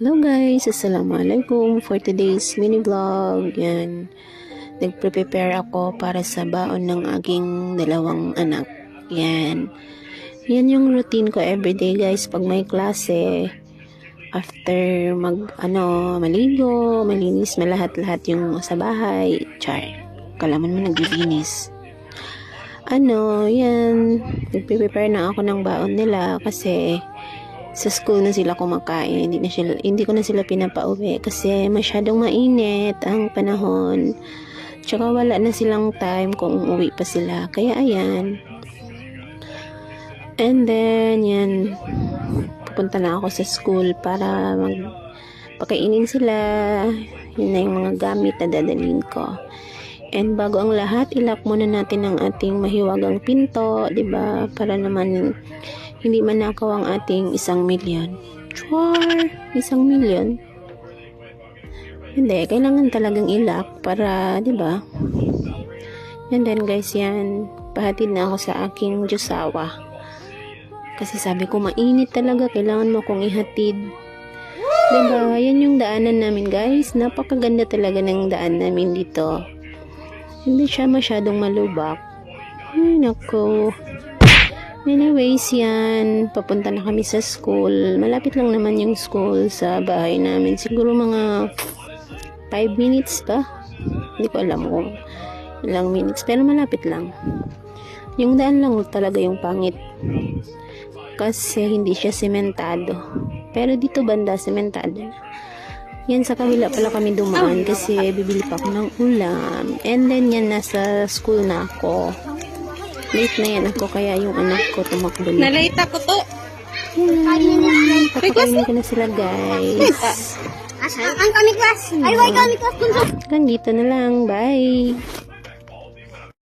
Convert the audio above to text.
Hello guys, assalamualaikum for today's mini vlog. Yan, nagpre-prepare ako para sa baon ng aking dalawang anak. Yan yung routine ko everyday guys pag may klase. After maligo, malinis, malahat-lahat yung sa bahay. Char, kalaman mo naglilinis. Yan, nagpre-prepare na ako ng baon nila kasi sa school na sila kumakain. Hindi ko na sila pinapauwi kasi masyadong mainit ang panahon. Tsaka wala na silang time kung umuwi pa sila. Kaya ayan. And then, yan. Pupunta na ako sa school para magpakainin sila. Yun na yung mga gamit na dadalhin ko. And bago ang lahat, ilak muna natin ang ating mahiwagang pinto, 'di ba? Para naman hindi manakaw ang ating 1,000,000. Char! 1,000,000? Hindi, kailangan talagang ilak para, 'di ba? And then guys, yan, pahatid na ako sa aking Diyosawa. Kasi sabi ko, mainit talaga, kailangan mo kong ihatid. 'Di ba? Yan yung daanan namin guys. Napakaganda talaga ng daan namin dito. Hindi siya masyadong malubak. Ay, nako. Anyways, yan. Papunta na kami sa school. Malapit lang naman yung school sa bahay namin. Siguro mga 5 minutes ba? Hindi ko alam kung ilang minutes. Pero malapit lang. Yung daan lang talaga yung pangit. Kasi hindi siya sementado. Pero dito banda, sementado na. Yan, sa kabila pala kami dumaan kasi bibili pa ako ng ulam. And then yan, nasa school na ako. Late na yan ako, kaya yung anak ko tumakbo na. Nalate ako to. Papakainin ko na sila guys. Ang kami class. Ay, why kami class? Hanggang dito na lang. Bye!